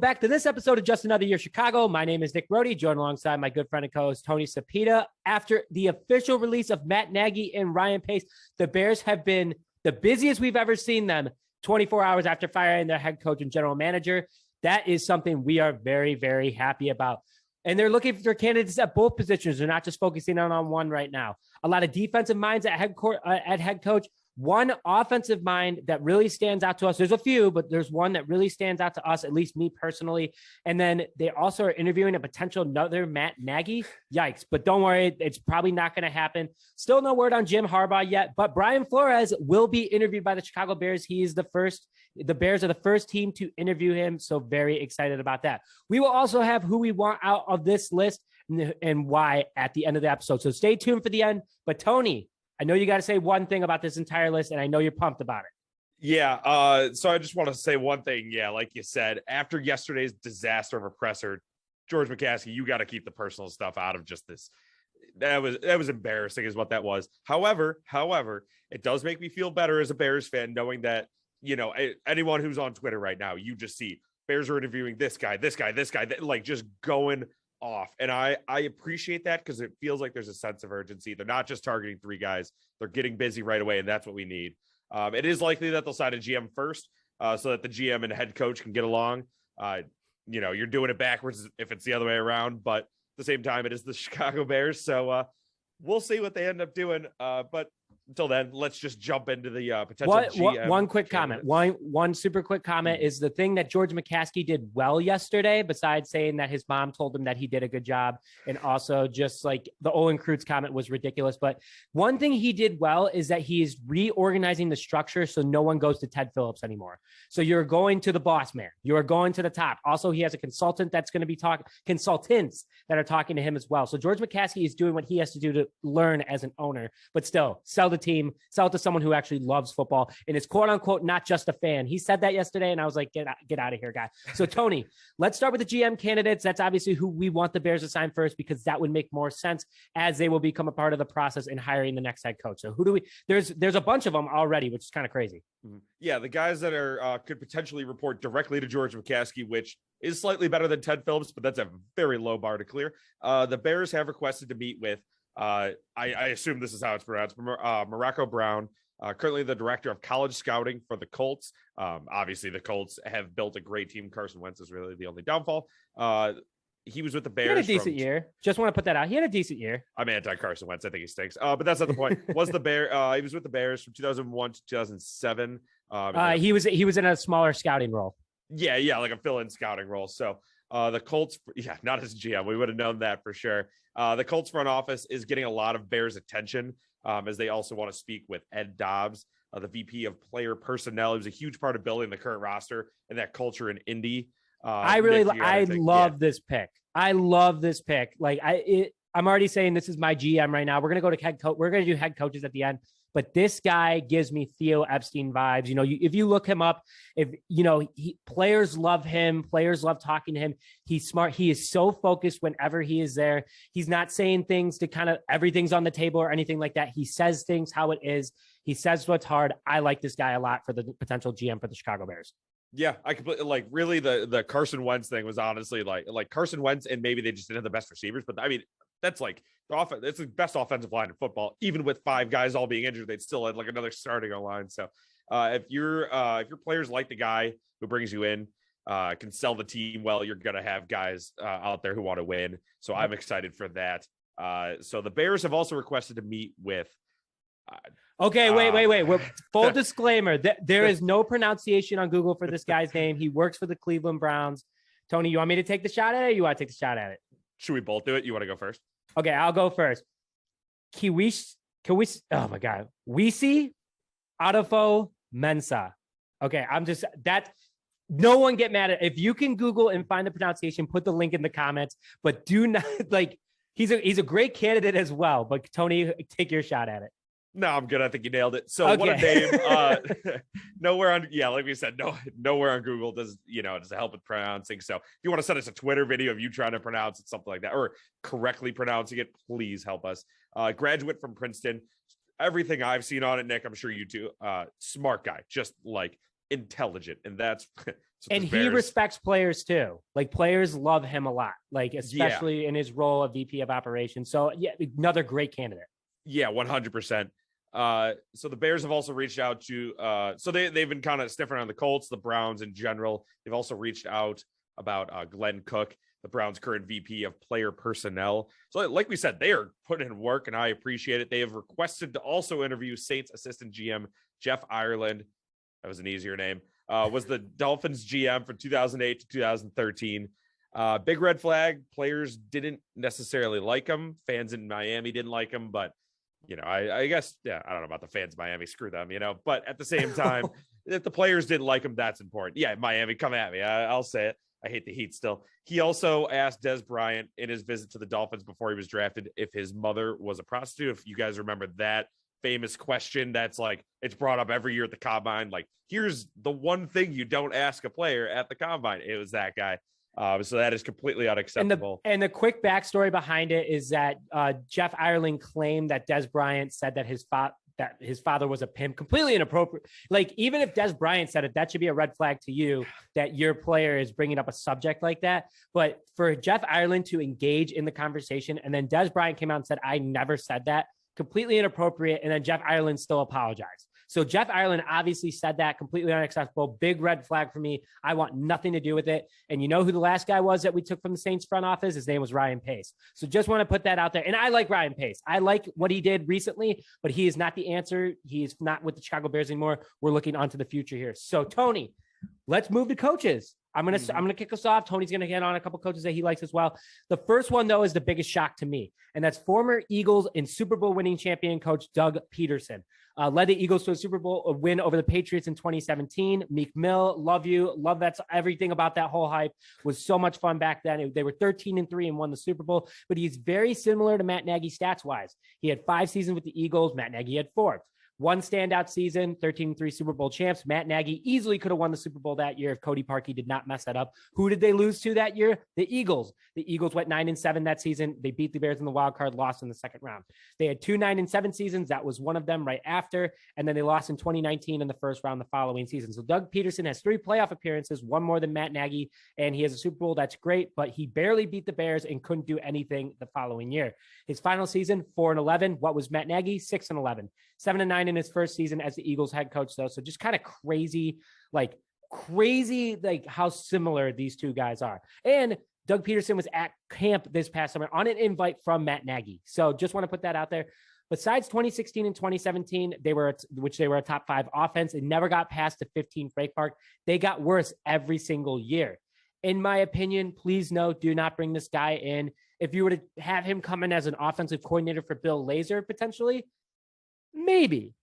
back to this episode of Just Another Year Chicago. My name is Nick Brody, joined alongside my good friend and co-host Tony Sapita. After the official release of Matt Nagy and Ryan Pace, the Bears have been the busiest we've ever seen them 24 hours after firing their head coach and general manager. That is something we are very, very happy about. And they're looking for candidates at both positions. They're not just focusing on one right now. A lot of defensive minds at head coach. One offensive mind that really stands out to us. There's a few, but there's one that really stands out to us, at least me personally. And then they also are interviewing a potential another Matt Nagy. Yikes. But don't worry, it's probably not going to happen. Still no word on Jim Harbaugh yet, but Brian Flores will be interviewed by the Chicago Bears. The Bears are the first team to interview him. So very excited about that. We will also have who we want out of this list and why at the end of the episode. So stay tuned for the end. But Tony, I know you got to say one thing about this entire list, and I know you're pumped about it. Yeah. So I just want to say one thing. Yeah. Like you said, after yesterday's disaster of a presser, George McCaskey, you got to keep the personal stuff out of just this. That was embarrassing is what that was. However, it does make me feel better as a Bears fan, knowing that, you know, anyone who's on Twitter right now, you just see Bears are interviewing this guy, like just going off. And I appreciate that because it feels like there's a sense of urgency. They're not just targeting three guys. They're getting busy right away. And that's what we need. It is likely that they'll sign a GM first so that the GM and head coach can get along. You know, you're doing it backwards if it's the other way around, but at the same time, it is the Chicago Bears. So we'll see what they end up doing. But until then, let's just jump into the potential GM. One quick comment. One super quick comment is the thing that George McCaskey did well yesterday, besides saying that his mom told him that he did a good job. And also just like the Olin Krutz comment was ridiculous. But one thing he did well is that he is reorganizing the structure so no one goes to Ted Phillips anymore. So you're going to the boss man. You're going to the top. Also, he has a consultant that's going to be consultants that are talking to him as well. So George McCaskey is doing what he has to do to learn as an owner, but still sell the team, sell it to someone who actually loves football and is quote unquote not just a fan. He said that yesterday and I was like, get out of here, guy. So Tony, let's start with the GM candidates. That's obviously who we want the Bears to sign first because that would make more sense as they will become a part of the process in hiring the next head coach. So who do we, there's a bunch of them already, which is kind of crazy. Yeah. The guys that are could potentially report directly to George McCaskey, which is slightly better than Ted Phillips, but that's a very low bar to clear. The Bears have requested to meet with I assume this is how it's pronounced. Morocco Brown, currently the director of college scouting for the Colts. Obviously, the Colts have built a great team. Carson Wentz is really the only downfall. He was with the Bears. He had a decent year. Just want to put that out. He had a decent year. I'm anti Carson Wentz. I think he stinks. But that's not the point. Was the Bear? He was with the Bears from 2001 to 2007. He was in a smaller scouting role. Yeah, like a fill-in scouting role. So the Colts, not as GM. We would have known that for sure. The Colts front office is getting a lot of Bears attention as they also want to speak with Ed Dodds, the VP of player personnel. He was a huge part of building the current roster and that culture in Indy. I love this pick. I love this pick. Like I'm already saying this is my GM right now. We're going to go to head coach. We're going to do head coaches at the end. But this guy gives me Theo Epstein vibes. You know, if you look him up, players love him. Players love talking to him. He's smart. He is so focused whenever he is there. He's not saying things to kind of everything's on the table or anything like that. He says things how it is. He says what's hard. I like this guy a lot for the potential GM for the Chicago Bears. Yeah, I completely like really the Carson Wentz thing was honestly like Carson Wentz and maybe they just didn't have the best receivers, but I mean, that's like the offense. It's the best offensive line in football. Even with five guys all being injured, they'd still have like another starting line. So if your players like the guy who brings you in, can sell the team well, you're gonna have guys out there who want to win. So I'm excited for that. So the Bears have also requested to meet with. Okay, wait. Full disclaimer: there is no pronunciation on Google for this guy's name. He works for the Cleveland Browns. Tony, you want me to take the shot at it? Or you want to take the shot at it? Should we both do it? You want to go first? Okay, I'll go first. Kwesi Adofo-Mensah. Okay, no one get mad at it. If you can Google and find the pronunciation, put the link in the comments, but do not he's a great candidate as well. But Tony, take your shot at it. No, I'm good. I think you nailed it. So What a name. Nowhere on, like we said, nowhere on Google does help with pronouncing. So if you want to send us a Twitter video of you trying to pronounce it, something like that, or correctly pronouncing it, please help us. Graduate from Princeton. Everything I've seen on it, Nick, I'm sure you too. Smart guy, just like intelligent, and that's and he respects players too. Like players love him a lot, like especially in his role of VP of operations. So yeah, another great candidate. Yeah, 100%. So the Bears have also reached out to, so they've been kind of sniffing on the Colts, the Browns in general. They've also reached out about Glenn Cook, the Browns' current VP of player personnel. So like we said, they are putting in work, and I appreciate it. They have requested to also interview Saints assistant GM Jeff Ireland. That was an easier name. Was the Dolphins GM from 2008 to 2013. Big red flag. Players didn't necessarily like him. Fans in Miami didn't like him, but I guess, I don't know about the fans in Miami. Screw them, but at the same time, if the players didn't like him, that's important. Yeah, Miami, come at me. I'll say it. I hate the heat still. He also asked Des Bryant in his visit to the Dolphins before he was drafted if his mother was a prostitute. If you guys remember that famous question, that's like, it's brought up every year at the combine. Like, here's the one thing you don't ask a player at the combine. It was that guy. So that is completely unacceptable. And the quick backstory behind it is that Jeff Ireland claimed that Des Bryant said that his father was a pimp. Completely inappropriate. Like, even if Des Bryant said it, that should be a red flag to you that your player is bringing up a subject like that. But for Jeff Ireland to engage in the conversation, and then Des Bryant came out and said, I never said that, completely inappropriate. And then Jeff Ireland still apologized. So Jeff Ireland obviously said that, completely unacceptable. Big red flag for me. I want nothing to do with it. And you know who the last guy was that we took from the Saints front office? His name was Ryan Pace. So just want to put that out there. And I like Ryan Pace. I like what he did recently, but he is not the answer. He is not with the Chicago Bears anymore. We're looking onto the future here. So Tony, let's move to coaches. I'm gonna kick us off. Tony's gonna get on a couple coaches that he likes as well. The first one, though, is the biggest shock to me, and that's former Eagles and Super Bowl winning champion coach Doug Peterson. Led the Eagles to a Super Bowl win over the Patriots in 2017. Meek Mill, love you, love that. Everything about that whole hype was so much fun back then. They were 13-3 and won the Super Bowl, but he's very similar to Matt Nagy stats wise. He had 5 seasons with the Eagles. Matt Nagy had 4. One standout season, 13-3 Super Bowl champs. Matt Nagy easily could have won the Super Bowl that year if Cody Parkey did not mess that up. Who did they lose to that year? The Eagles. The Eagles went 9-7 that season. They beat the Bears in the wild card, lost in the second round. They had 2 9-7 seasons. That was one of them right after. And then they lost in 2019 in the first round the following season. So Doug Peterson has 3 playoff appearances, 1 more than Matt Nagy, and he has a Super Bowl. That's great, but he barely beat the Bears and couldn't do anything the following year. His final season, 4-11. What was Matt Nagy? 6-11. 7-9 in his first season as the Eagles head coach, though. So just kind of crazy, like how similar these two guys are. And Doug Peterson was at camp this past summer on an invite from Matt Nagy. So just want to put that out there. Besides 2016 and 2017, they were a top 5 offense. They never got past the 15 Frank Park. They got worse every single year. In my opinion, please note, do not bring this guy in. If you were to have him come in as an offensive coordinator for Bill Lazor, potentially, maybe.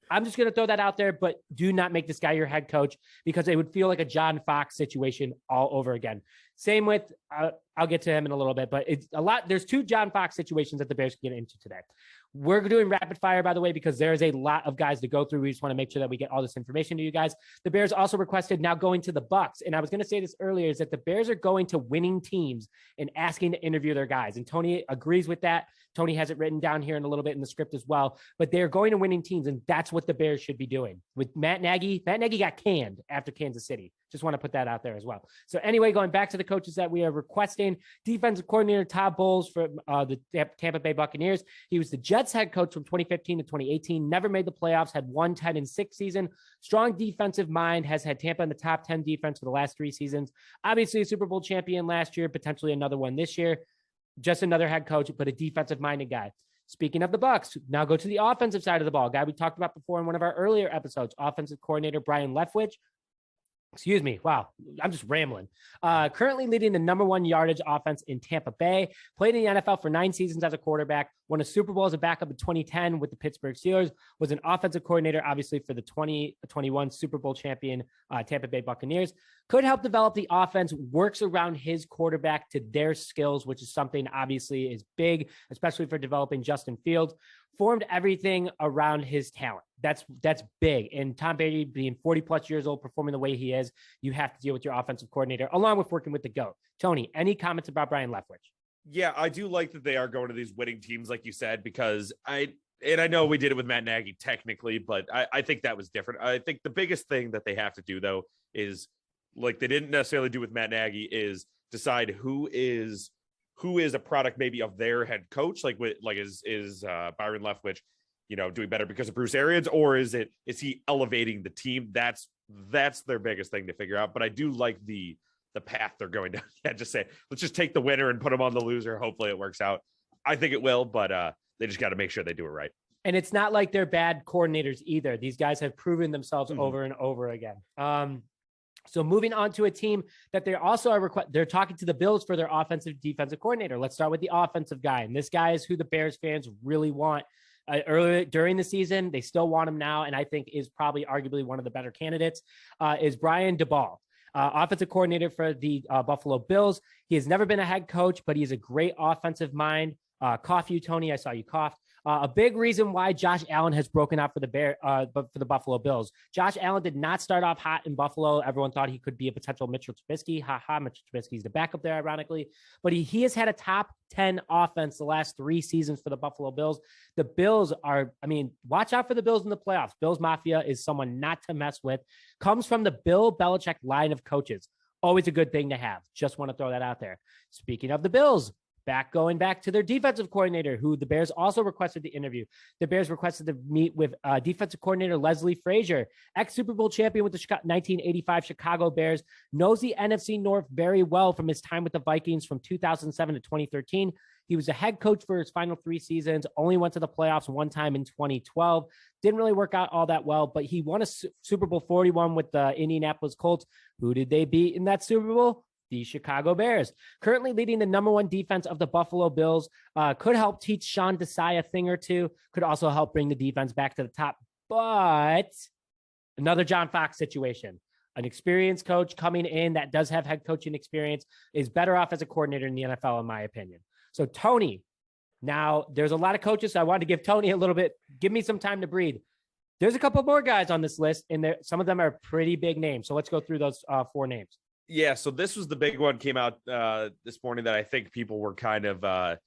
I'm just going to throw that out there, but do not make this guy your head coach because it would feel like a John Fox situation all over again. Same with, I'll get to him in a little bit, but it's a lot. There's 2 John Fox situations that the Bears can get into today. We're doing rapid fire, by the way, because there's a lot of guys to go through. We just want to make sure that we get all this information to you guys. The Bears also requested now going to the Bucs. And I was going to say this earlier is that the Bears are going to winning teams and asking to interview their guys. And Tony agrees with that. Tony has it written down here in a little bit in the script as well, but they're going to winning teams. And that's what the Bears should be doing with Matt Nagy. Matt Nagy got canned after Kansas City. Just want to put that out there as well. So anyway, going back to the coaches that we are requesting, defensive coordinator Todd Bowles from the Tampa Bay Buccaneers. He was the Jets head coach from 2015 to 2018, never made the playoffs, had 1 10-6 season. Strong defensive mind, has had Tampa in the top 10 defense for the last 3 seasons. Obviously a Super Bowl champion last year, potentially another one this year. Just another head coach, but a defensive minded guy. Speaking of the Bucs, now go to the offensive side of the ball. Guy we talked about before in one of our earlier episodes, offensive coordinator Byron Leftwich. Excuse me. Wow. I'm just rambling. Currently leading the number 1 yardage offense in Tampa Bay. Played in the NFL for 9 seasons as a quarterback. Won a Super Bowl as a backup in 2010 with the Pittsburgh Steelers. Was an offensive coordinator, obviously, for the 2021 Super Bowl champion Tampa Bay Buccaneers. Could help develop the offense. Works around his quarterback to their skills, which is something obviously is big, especially for developing Justin Fields. Formed everything around his talent. That's big. And Tom Brady being 40 plus years old, performing the way he is, you have to deal with your offensive coordinator along with working with the GOAT. Tony, any comments about Byron Leftwich? Yeah, I do like that they are going to these winning teams, like you said, because and I know we did it with Matt Nagy technically, but I think that was different. I think the biggest thing that they have to do though is, like they didn't necessarily do with Matt Nagy, is decide who is a product maybe of their head coach, is Byron Leftwich, doing better because of Bruce Arians, or is he elevating the team? That's their biggest thing to figure out. But I do like the path they're going down. Yeah, just say, let's just take the winner and put them on the loser. Hopefully it works out. I think it will, but they just got to make sure they do it right. And it's not like they're bad coordinators either. These guys have proven themselves over and over again. So moving on to a team that they also are they're talking to the Bills for their offensive defensive coordinator. Let's start with the offensive guy. And this guy is who the Bears fans really want. Earlier during the season, they still want him now, and I think is probably arguably one of the better candidates, is Brian Daboll, offensive coordinator for the Buffalo Bills. He has never been a head coach, but he's a great offensive mind. Cough you, Tony. I saw you cough. A big reason why Josh Allen has broken out for the Buffalo Bills. Josh Allen did not start off hot in Buffalo. Everyone thought he could be a potential Mitchell Trubisky. Mitchell Trubisky's the backup there, ironically. But he has had a top 10 offense the last 3 seasons for the Buffalo Bills. The Bills watch out for the Bills in the playoffs. Bills Mafia is someone not to mess with. Comes from the Bill Belichick line of coaches. Always a good thing to have. Just want to throw that out there. Speaking of the Bills, going back to their defensive coordinator, who the Bears also requested the interview. The Bears requested to meet with defensive coordinator Leslie Frazier, ex-Super Bowl champion with the 1985 Chicago Bears, knows the NFC North very well from his time with the Vikings from 2007 to 2013. He was a head coach for his final 3 seasons, only went to the playoffs one time in 2012. Didn't really work out all that well, but he won a Super Bowl 41 with the Indianapolis Colts. Who did they beat in that Super Bowl? The Chicago Bears. Currently leading the number 1 defense of the Buffalo Bills. Could help teach Sean Desai a thing or two. Could also help bring the defense back to the top. But another John Fox situation. An experienced coach coming in that does have head coaching experience is better off as a coordinator in the NFL, in my opinion. So Tony, now there's a lot of coaches. So I wanted to give Tony a little bit, give me some time to breathe. There's a couple more guys on this list, and some of them are pretty big names. So let's go through those 4 names. Yeah, so this was the big one, came out this morning that I think people were kind of,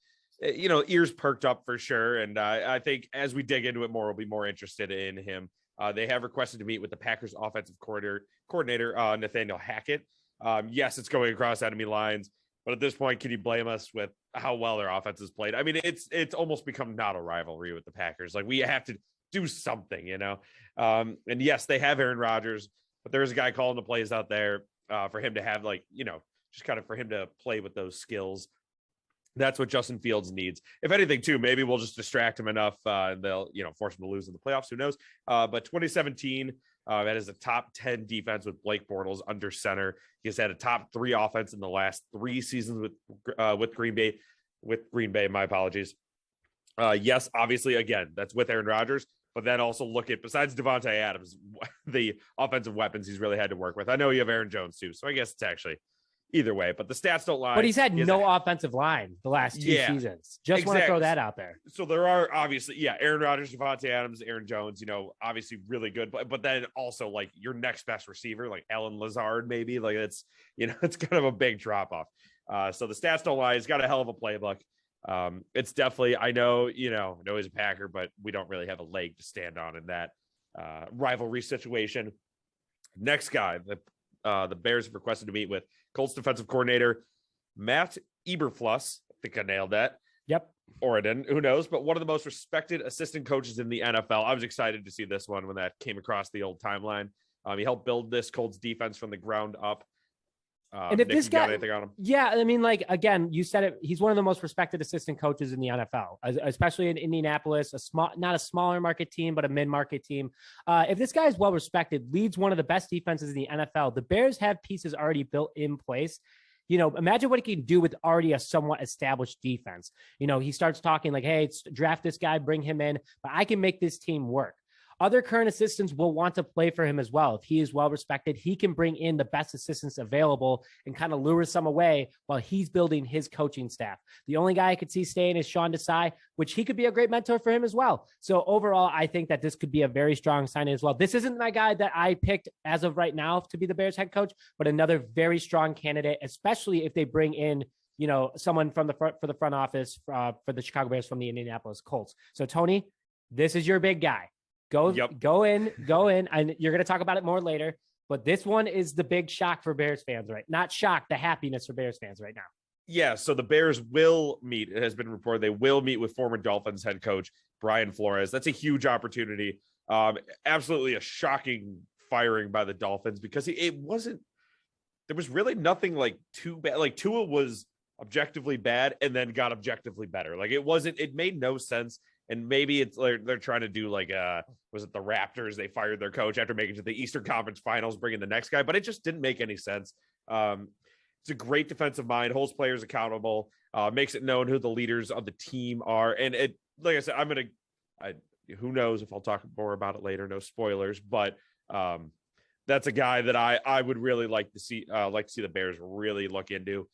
ears perked up for sure. And I think as we dig into it more, we'll be more interested in him. They have requested to meet with the Packers offensive coordinator Nathanial Hackett. Yes, it's going across enemy lines, but at this point, can you blame us with how well their offense is played? I mean, it's almost become not a rivalry with the Packers. Like, we have to do something, And yes, they have Aaron Rodgers, but there's a guy calling the plays out there. For him to have just kind of for him to play with those skills. That's what Justin Fields needs. If anything, too, maybe we'll just distract him enough and they'll, force him to lose in the playoffs. Who knows? But 2017, that is a top 10 defense with Blake Bortles under center. He has had a top 3 offense in the last 3 seasons with Green Bay. My apologies. Yes, obviously, again, that's with Aaron Rodgers. But then also look at, besides Devontae Adams, the offensive weapons he's really had to work with. I know you have Aaron Jones too, so I guess it's actually either way. But the stats don't lie. But he's had no offensive line the last 2 seasons. Just want to throw that out there. So there are obviously, Aaron Rodgers, Devontae Adams, Aaron Jones, obviously really good. But then also like your next best receiver, like Alan Lazard, maybe. Like it's kind of a big drop off. So the stats don't lie. He's got a hell of a playbook. It's definitely, I know he's a Packer, but we don't really have a leg to stand on in that rivalry situation. Next guy that the Bears have requested to meet with, Colts defensive coordinator Matt Eberflus. I think I nailed that. Yep. Or I didn't, who knows, but one of the most respected assistant coaches in the NFL. I was excited to see this one when that came across the old timeline. He helped build this Colts defense from the ground up. And if Nick, this guy, anything on him? Yeah, I mean, again, you said it. He's one of the most respected assistant coaches in the NFL, especially in Indianapolis, not a smaller market team, but a mid-market team. If this guy is well respected, leads one of the best defenses in the NFL. The Bears have pieces already built in place. Imagine what he can do with already a somewhat established defense. He starts talking like, "Hey, draft this guy, bring him in, but I can make this team work." Other current assistants will want to play for him as well. If he is well respected, he can bring in the best assistants available and kind of lure some away while he's building his coaching staff. The only guy I could see staying is Sean Desai, which he could be a great mentor for him as well. So overall, I think that this could be a very strong signing as well. This isn't my guy that I picked as of right now to be the Bears head coach, but another very strong candidate, especially if they bring in someone from the front office for the Chicago Bears from the Indianapolis Colts. So Tony, This is your big guy. Go in. And you're going to talk about it more later. But this one is the big shock for Bears fans, right? Not shock, the happiness for Bears fans right now. Yeah, so the Bears will meet. It has been reported they will meet with former Dolphins head coach Brian Flores. That's a huge opportunity. Absolutely a shocking firing by the Dolphins because there was really nothing like too bad. Like Tua was objectively bad and then got objectively better. Like it made no sense. And maybe they're trying to do like, was it the Raptors? They fired their coach after making it to the Eastern Conference Finals, bringing the next guy, but it just didn't make any sense. It's a great defensive mind, holds players accountable, makes it known who the leaders of the team are. And like I said, who knows if I'll talk more about it later, no spoilers, but that's a guy that I would really like to see the Bears really look into.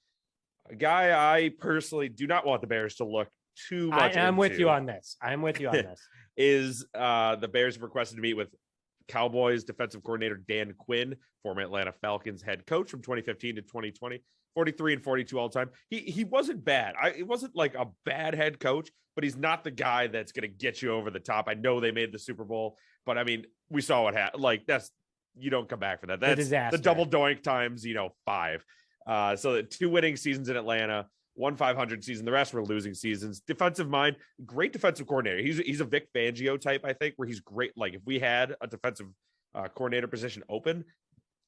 A guy I personally do not want the Bears to look too much. I'm with you on this. Is the Bears have requested to meet with Cowboys defensive coordinator Dan Quinn, former Atlanta Falcons head coach from 2015 to 2020, 43 and 42 all time. He wasn't bad. It wasn't like a bad head coach, but he's not the guy that's going to get you over the top. I know they made the Super Bowl, but I mean, we saw what happened. Like you don't come back for that. That's the double doink times, 5. So the 2 winning seasons in Atlanta, 1 500 season. The rest were losing seasons. Defensive mind, great defensive coordinator. He's a Vic Fangio type, I think, where he's great. Like if we had a defensive coordinator position open,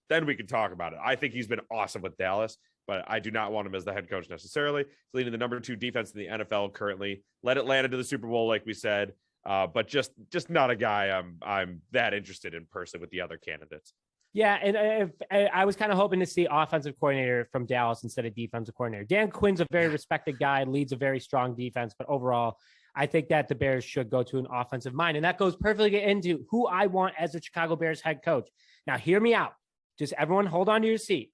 then we could talk about it. I think he's been awesome with Dallas, but I do not want him as the head coach necessarily. He's leading the number 2 defense in the NFL currently. Led Atlanta to the Super Bowl, like we said, but just not a guy I'm that interested in personally with the other candidates. Yeah, and I was kind of hoping to see offensive coordinator from Dallas instead of defensive coordinator. Dan Quinn's a very respected guy, leads a very strong defense, but overall, I think that the Bears should go to an offensive mind, and that goes perfectly into who I want as the Chicago Bears head coach. Now, hear me out. Just everyone hold on to your seat.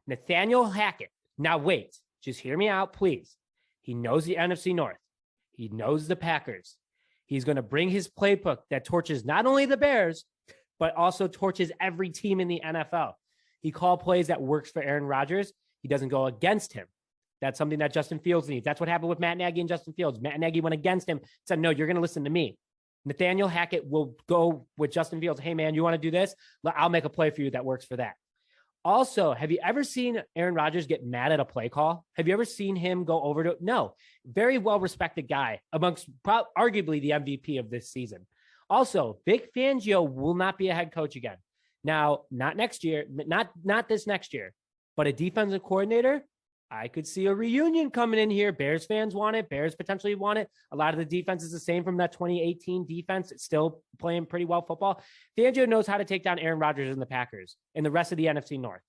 Nathanial Hackett. Now, wait. Just hear me out, please. He knows the NFC North. He knows the Packers. He's going to bring his playbook that torches not only the Bears, but also torches every team in the NFL. He called plays that works for Aaron Rodgers. He doesn't go against him. That's something that Justin Fields needs. That's what happened with Matt Nagy and Justin Fields. Matt Nagy went against him, said, no, you're going to listen to me. Nathaniel Hackett will go with Justin Fields. Hey, man, you want to do this? I'll make a play for you that works for that. Also, have you ever seen Aaron Rodgers get mad at a play call? Have you ever seen him go over to? No. Very well-respected guy amongst arguably the MVP of this season. Also, Vic Fangio will not be a head coach again. Now, not next year, not this next year, but a defensive coordinator. I could see a reunion coming in here. Bears fans want it. Bears potentially want it. A lot of the defense is the same from that 2018 defense. It's still playing pretty well football. Fangio knows how to take down Aaron Rodgers and the Packers and the rest of the NFC North.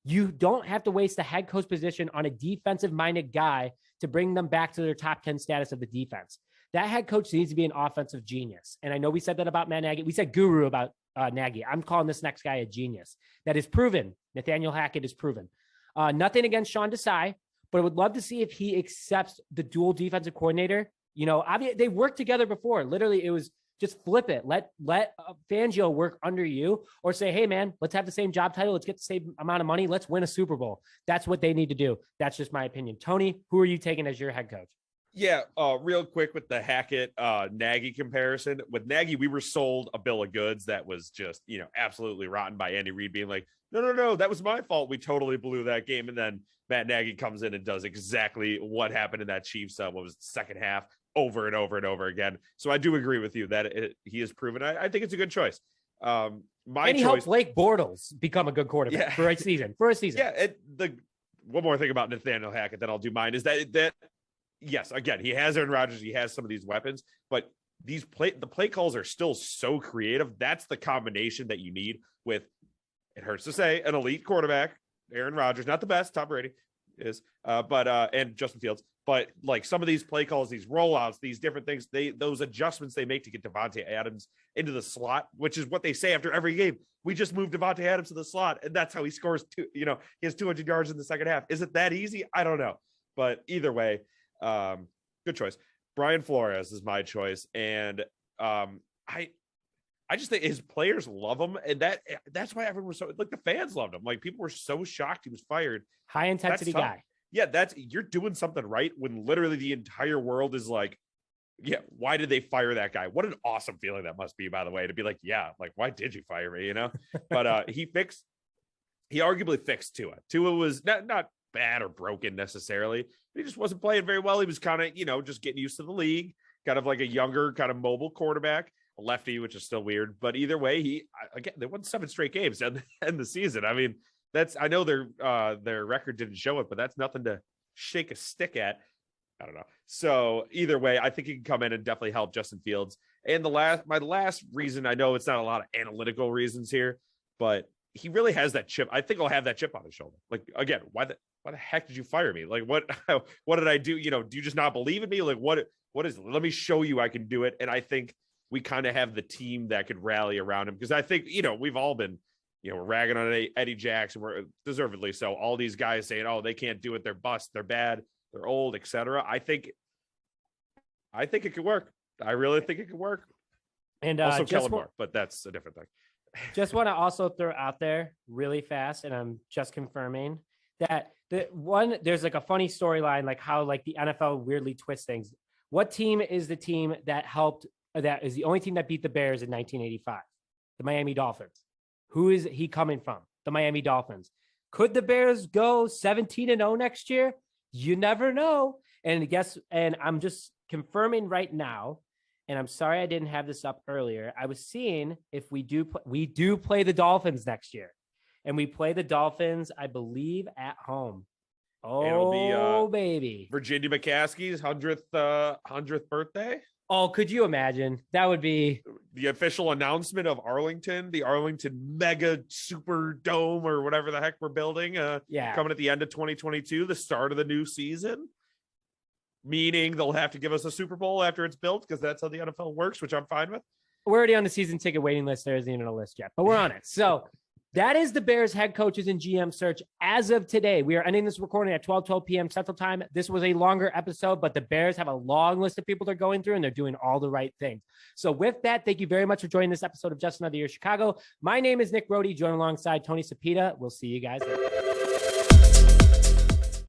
You don't have to waste the head coach position on a defensive-minded guy to bring them back to their top 10 status of the defense. That head coach needs to be an offensive genius. And I know we said that about Matt Nagy. We said guru about Nagy. I'm calling this next guy a genius. That is proven. Nathaniel Hackett is proven. Nothing against Sean Desai, but I would love to see if he accepts the dual defensive coordinator. They worked together before. Literally, it was just flip it. Let Fangio work under you, or say, hey, man, let's have the same job title. Let's get the same amount of money. Let's win a Super Bowl. That's what they need to do. That's just my opinion. Tony, who are you taking as your head coach? Yeah, real quick with the Hackett Nagy comparison. With Nagy, we were sold a bill of goods that was just, absolutely rotten by Andy Reid being like, no, that was my fault. We totally blew that game. And then Matt Nagy comes in and does exactly what happened in that Chiefs, what was the second half, over and over and over again. So I do agree with you that he has proven. I think it's a good choice. He helped Blake Bortles become a good quarterback for a season. Yeah, one more thing about Nathaniel Hackett that I'll do mine is that yes, again, he has Aaron Rodgers, he has some of these weapons, but the play calls are still so creative. That's the combination that you need with, it hurts to say, an elite quarterback, Aaron Rodgers, not the best, Tom Brady is, and Justin Fields, but like some of these play calls, these rollouts, these different things, those adjustments they make to get Davante Adams into the slot, which is what they say after every game. We just moved Davante Adams to the slot, and that's how he scores he has 200 yards in the second half. Is it that easy? I don't know, but either way, good choice. Brian Flores is my choice, and I just think his players love him, and that's why everyone was so, like, the fans loved him. Like, people were so shocked he was fired. High intensity guy. Yeah, you're doing something right when literally the entire world is like, yeah, why did they fire that guy? What an awesome feeling that must be, by the way, to be like, yeah, like, why did you fire me? But he arguably fixed Tua. Tua was not bad or broken necessarily. He just wasn't playing very well. He was kind of, just getting used to the league, kind of like a younger, kind of mobile quarterback, a lefty, which is still weird. But either way, they won 7 straight games at the end of the season. I mean, I know their record didn't show it, but that's nothing to shake a stick at. I don't know. So either way, I think he can come in and definitely help Justin Fields. And my last reason, I know it's not a lot of analytical reasons here, but he really has that chip. I think he'll have that chip on his shoulder. Like, again, why the heck did you fire me? Like, what did I do? Do you just not believe in me? Like, what is it? Let me show you I can do it. And I think we kind of have the team that could rally around him, because I think, we've all been, we're ragging on Eddie Jackson, we're deservedly so. All these guys saying, oh, they can't do it. They're bust. They're bad. They're old, etc. I think it could work. I really think it could work. And also Kellenbar, but that's a different thing. Just want to also throw out there really fast, and I'm just confirming that there's like a funny storyline, like how like the NFL weirdly twists things. What team is the team that is the only team that beat the Bears in 1985? The Miami Dolphins. Who is he coming from? The Miami Dolphins. Could the Bears go 17-0 next year? You never know. And I'm just confirming right now, and I'm sorry I didn't have this up earlier. I was seeing if we do play the Dolphins next year, and we play the Dolphins, I believe, at home. Oh, it'll be, baby. Virginia McCaskey's 100th birthday. Oh, could you imagine? That would be the official announcement of the Arlington mega super dome or whatever the heck we're building. Coming at the end of 2022, the start of the new season. Meaning they'll have to give us a Super Bowl after it's built, because that's how the NFL works, which I'm fine with. We're already on the season ticket waiting list. There isn't even a list yet, but we're on it. So that is the Bears head coaches and GM search as of today. We are ending this recording at 12 p.m. Central Time. This was a longer episode, but the Bears have a long list of people they're going through, and they're doing all the right things. So with that, thank you very much for joining this episode of Just Another Year Chicago. My name is Nick Brody, joined alongside Tony Sapita. We'll see you guys later.